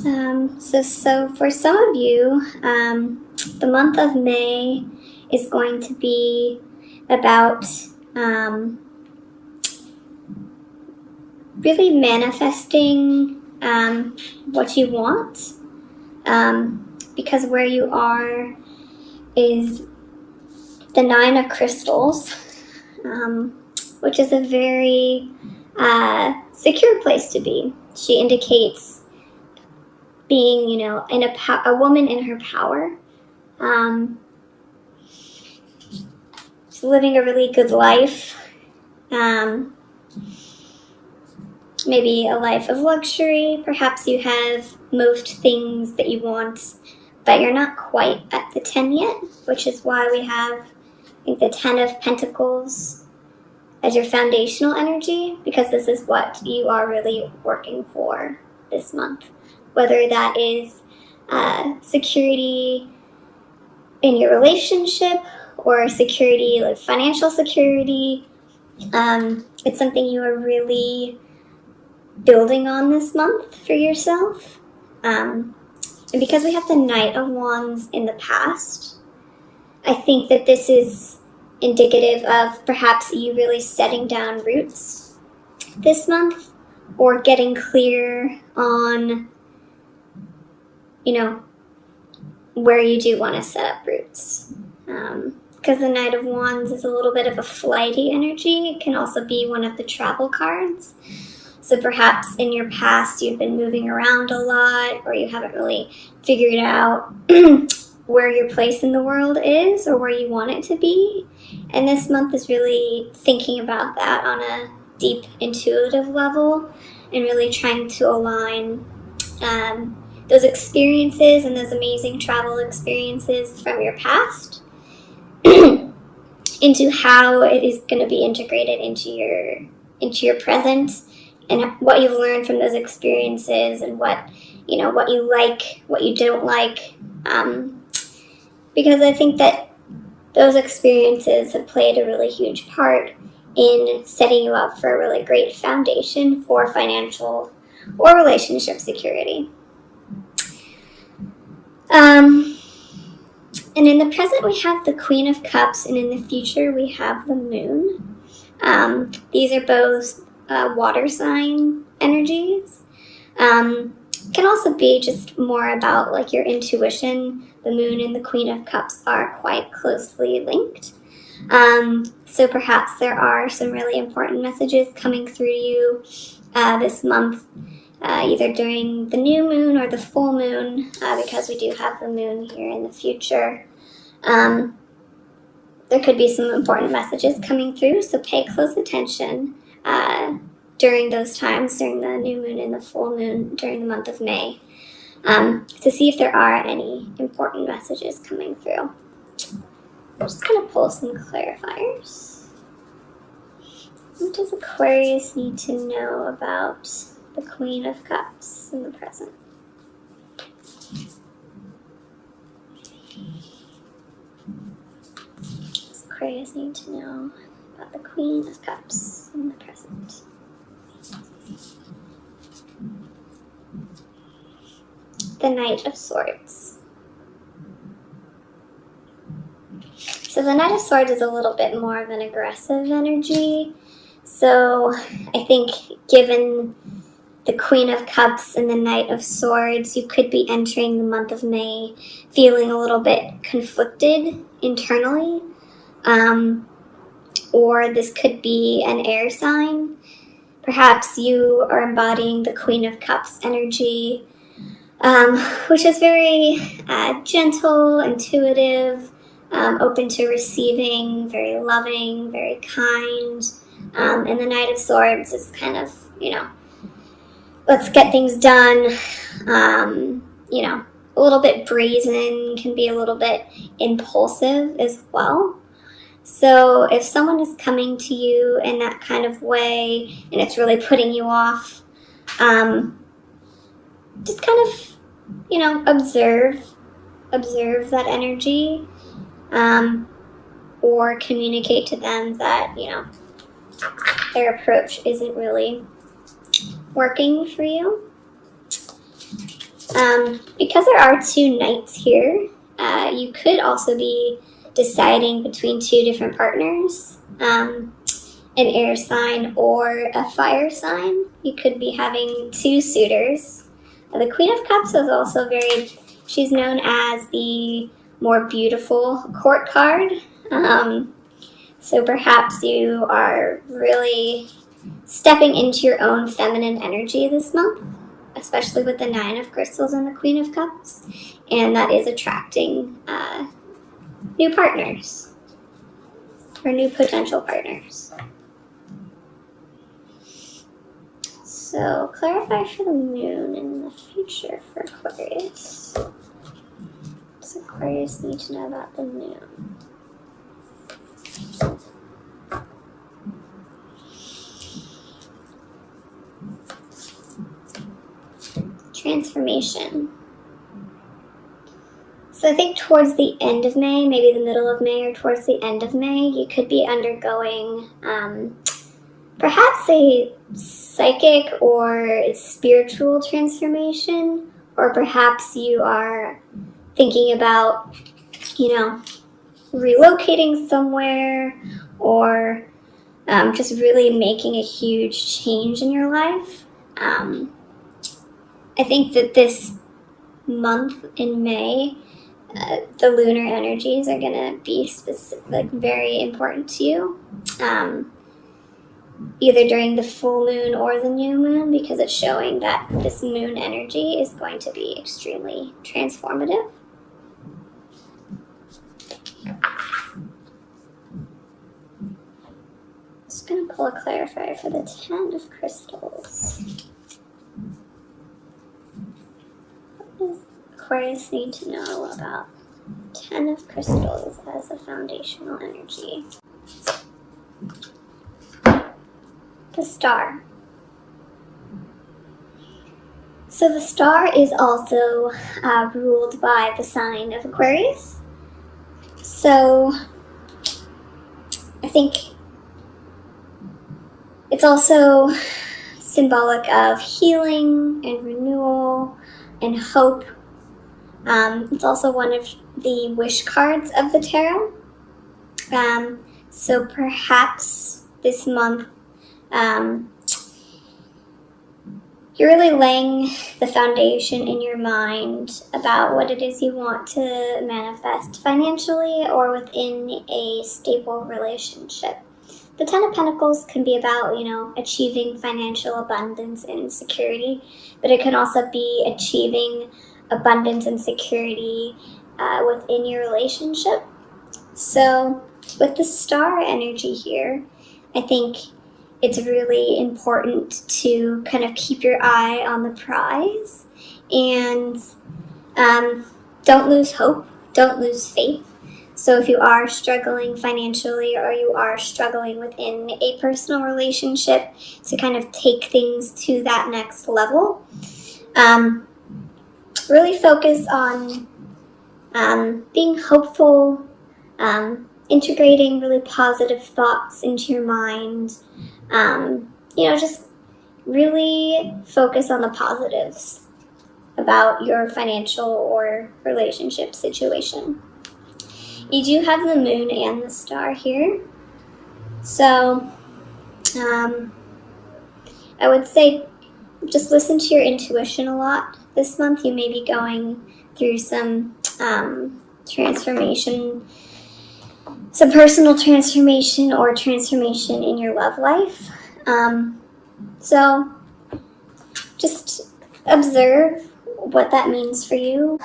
So for some of you, the month of May is going to be about really manifesting what you want, because where you are is the Nine of Crystals, which is a very secure place to be. She indicates being, in a woman in her power. She's living a really good life. Maybe a life of luxury. Perhaps you have most things that you want, but you're not quite at the 10 yet, which is why we have, I think, the 10 of Pentacles as your foundational energy, because this is what you are really working for this month. Whether that is security in your relationship or security, like financial security, it's something you are really building on this month for yourself. And because we have the Knight of Wands in the past, I think that this is indicative of perhaps you really setting down roots this month, or getting clear on, where you do want to set up roots. Because the Knight of Wands is a little bit of a flighty energy. It can also be one of the travel cards. So perhaps in your past you've been moving around a lot, or you haven't really figured out where your place in the world is or where you want it to be. And this month is really thinking about that on a deep intuitive level, and really trying to align those experiences and those amazing travel experiences from your past into how it is going to be integrated into your present, and what you've learned from those experiences, and what you like, what you don't like, because I think that those experiences have played a really huge part in setting you up for a really great foundation for financial or relationship security. And in the present, we have the Queen of Cups, and in the future, we have the Moon. These are both water sign energies. Can also be just more about like your intuition. The Moon and the Queen of Cups are quite closely linked. So perhaps there are some really important messages coming through you this month, either during the new moon or the full moon, because we do have the moon here in the future. There could be some important messages coming through, so pay close attention during those times, during the new moon and the full moon during the month of May, to see if there are any important messages coming through. I'm just going to pull some clarifiers. What does Aquarius need to know about the Queen of Cups in the present? What does Aquarius need to know about the Queen of Cups in the present? The Knight of Swords. So the Knight of Swords is a little bit more of an aggressive energy. So I think given the Queen of Cups and the Knight of Swords, you could be entering the month of May feeling a little bit conflicted internally. Or this could be an air sign. Perhaps you are embodying the Queen of Cups energy, which is very gentle, intuitive, open to receiving, very loving, very kind. And the Knight of Swords is kind of, let's get things done. A little bit brazen, can be a little bit impulsive as well. So if someone is coming to you in that kind of way and it's really putting you off, just kind of, observe that energy, or communicate to them that, their approach isn't really working for you. Because there are two knights here, you could also be deciding between two different partners, an air sign or a fire sign. You could be having two suitors. The Queen of Cups is also she's known as the more beautiful court card. So perhaps you are really stepping into your own feminine energy this month, especially with the Nine of Crystals and the Queen of Cups. And that is attracting new partners or new potential partners. So clarify for the moon in the future for Aquarius. What does Aquarius need to know about the moon? Transformation. So I think towards the end of May, maybe the middle of May or towards the end of May, you could be undergoing perhaps a psychic or spiritual transformation, or perhaps you are thinking about, relocating somewhere, or just really making a huge change in your life. I think that this month in May, the lunar energies are going to be very important to you, either during the full moon or the new moon, because it's showing that this moon energy is going to be extremely transformative. Just going to pull a clarifier for the Ten of Crystals. What does Aquarius need to know about Ten of Crystals as a foundational energy? The Star. So the Star is also ruled by the sign of Aquarius. So I think it's also symbolic of healing and renewal and hope. It's also one of the wish cards of the tarot. So perhaps this month you're really laying the foundation in your mind about what it is you want to manifest financially or within a stable relationship. The Ten of Pentacles can be about, achieving financial abundance and security, but it can also be achieving abundance and security within your relationship. So with the Star energy here, I think it's really important to kind of keep your eye on the prize and don't lose hope, don't lose faith. So if you are struggling financially or you are struggling within a personal relationship to kind of take things to that next level, really focus on being hopeful, integrating really positive thoughts into your mind. Just really focus on the positives about your financial or relationship situation. You do have the moon and the star here. So I would say just listen to your intuition a lot this month. You may be going through some transformation, some personal transformation or transformation in your love life. So just observe what that means for you.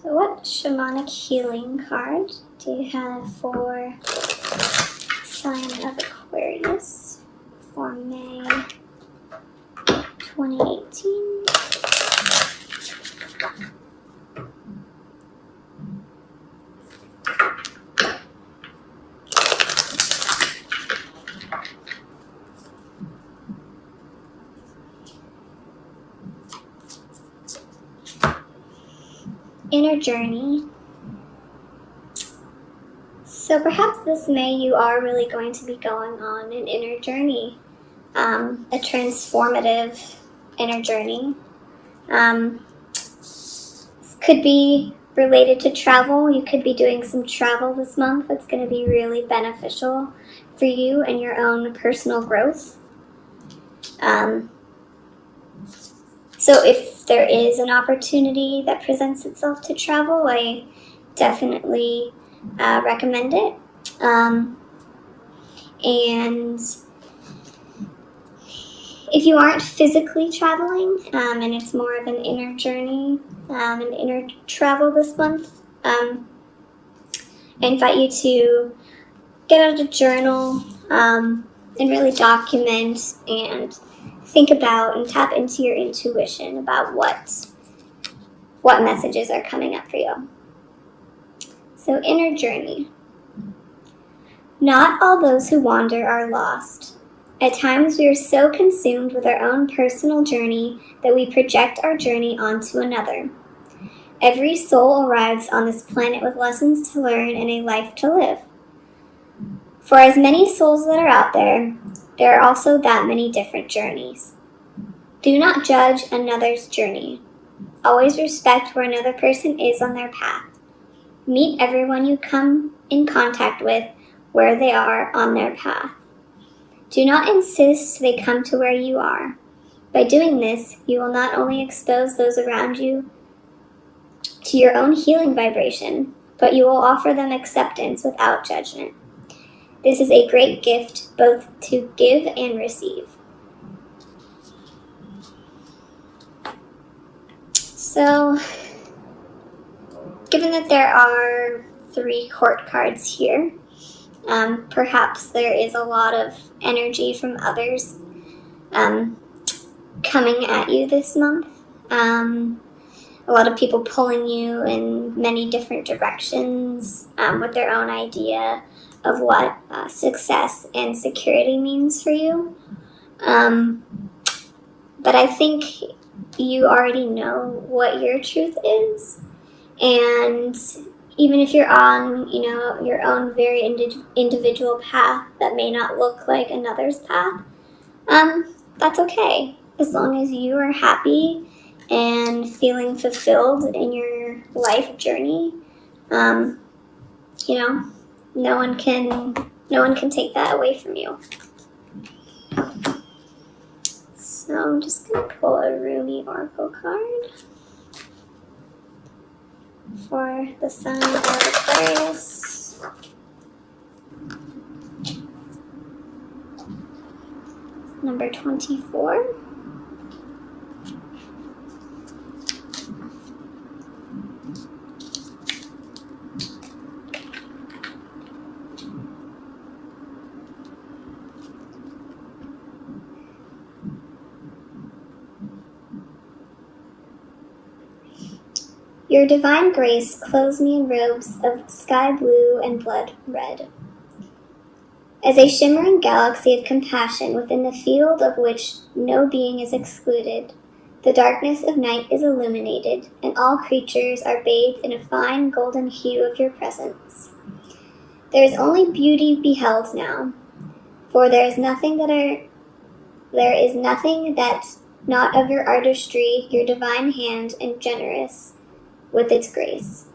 So what shamanic healing card do you have for sign of Aquarius for May 2018? Inner journey. So perhaps this May you are really going to be going on an inner journey, a transformative inner journey. This could be related to travel. You could be doing some travel this month that's going to be really beneficial for you and your own personal growth. So if there is an opportunity that presents itself to travel, I definitely recommend it. And if you aren't physically traveling, and it's more of an inner journey, an inner travel this month, I invite you to get out a journal and really document and think about and tap into your intuition about what messages are coming up for you. So, inner journey. Not all those who wander are lost. At times we are so consumed with our own personal journey that we project our journey onto another. Every soul arrives on this planet with lessons to learn and a life to live. For as many souls that are out there, there are also that many different journeys. Do not judge another's journey. Always respect where another person is on their path. Meet everyone you come in contact with where they are on their path. Do not insist they come to where you are. By doing this, you will not only expose those around you to your own healing vibration, but you will offer them acceptance without judgment. This is a great gift both to give and receive. So, given that there are 3 court cards here, perhaps there is a lot of energy from others coming at you this month. A lot of people pulling you in many different directions with their own idea of what success and security means for you. But I think you already know what your truth is. And even if you're on, your own very individual path that may not look like another's path, that's okay. As long as you are happy and feeling fulfilled in your life journey, no one can take that away from you. So I'm just gonna pull a Rumi Oracle card for the Sun of Aquarius. Number 24. Your divine grace clothes me in robes of sky blue and blood red. As a shimmering galaxy of compassion within the field of which no being is excluded, the darkness of night is illuminated, and all creatures are bathed in a fine golden hue of your presence. There is only beauty beheld now, for there is nothing that not of your artistry, your divine hand, and generous with its grace.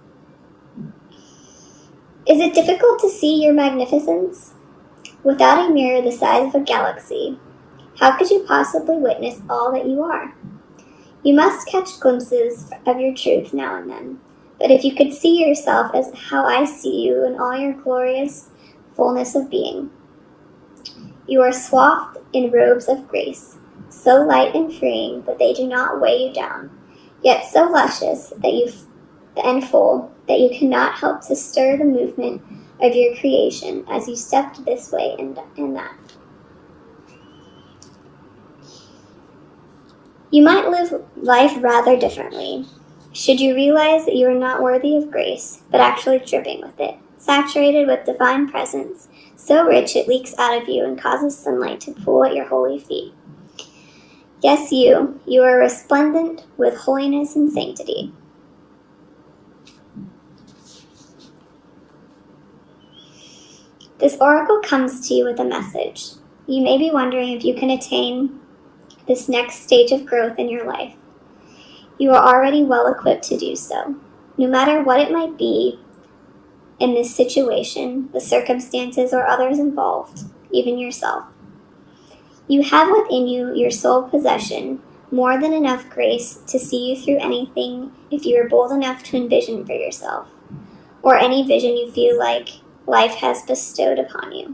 Is it difficult to see your magnificence? Without a mirror the size of a galaxy, how could you possibly witness all that you are? You must catch glimpses of your truth now and then, but if you could see yourself as how I see you in all your glorious fullness of being. You are swathed in robes of grace, so light and freeing that they do not weigh you down, yet so luscious and full that you cannot help to stir the movement of your creation as you stepped this way and that. You might live life rather differently, should you realize that you are not worthy of grace, but actually dripping with it, saturated with divine presence, so rich it leaks out of you and causes sunlight to pool at your holy feet. Yes, you are resplendent with holiness and sanctity. This oracle comes to you with a message. You may be wondering if you can attain this next stage of growth in your life. You are already well equipped to do so. No matter what it might be in this situation, the circumstances, or others involved, even yourself. You have within you your sole possession, more than enough grace to see you through anything if you are bold enough to envision for yourself, or any vision you feel like life has bestowed upon you.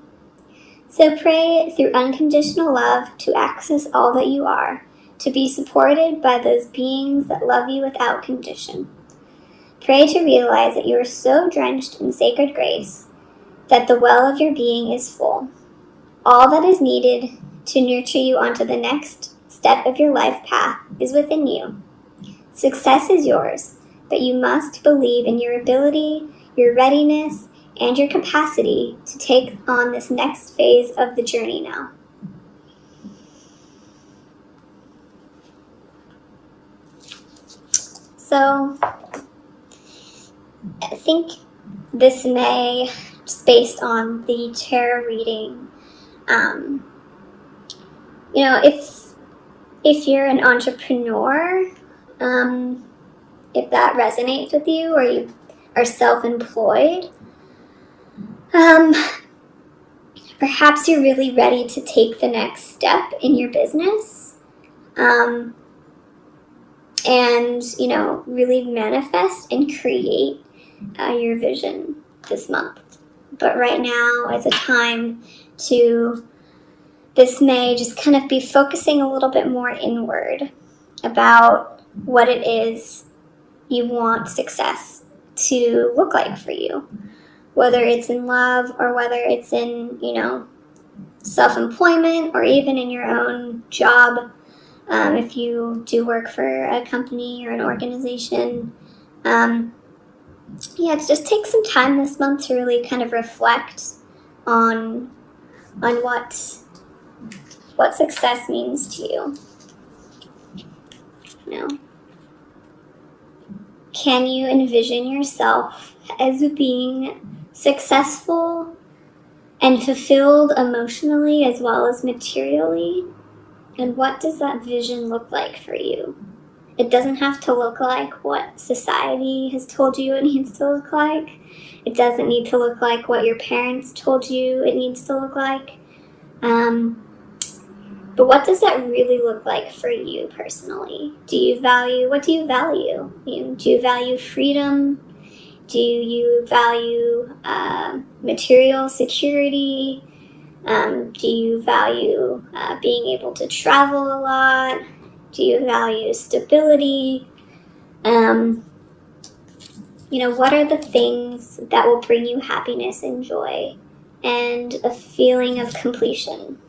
So pray through unconditional love to access all that you are, to be supported by those beings that love you without condition. Pray to realize that you are so drenched in sacred grace that the well of your being is full. All that is needed to nurture you onto the next step of your life path is within you. Success is yours, but you must believe in your ability, your readiness, and your capacity to take on this next phase of the journey now. So, I think this may, just based on the tarot reading, if you're an entrepreneur, if that resonates with you, or you are self-employed, perhaps you're really ready to take the next step in your business, and, really manifest and create your vision this month. But right now is a time to, this may just kind of be focusing a little bit more inward about what it is you want success to look like for you. Whether it's in love, or whether it's in, self-employment, or even in your own job. If you do work for a company or an organization, just take some time this month to really kind of reflect on what success means to you. Can you envision yourself as being successful and fulfilled emotionally as well as materially? And what does that vision look like for you? It doesn't have to look like what society has told you it needs to look like. It doesn't need to look like what your parents told you it needs to look like. But what does that really look like for you personally? What do you value? Do you value freedom? Do you value material security? Do you value being able to travel a lot? Do you value stability? What are the things that will bring you happiness and joy and a feeling of completion?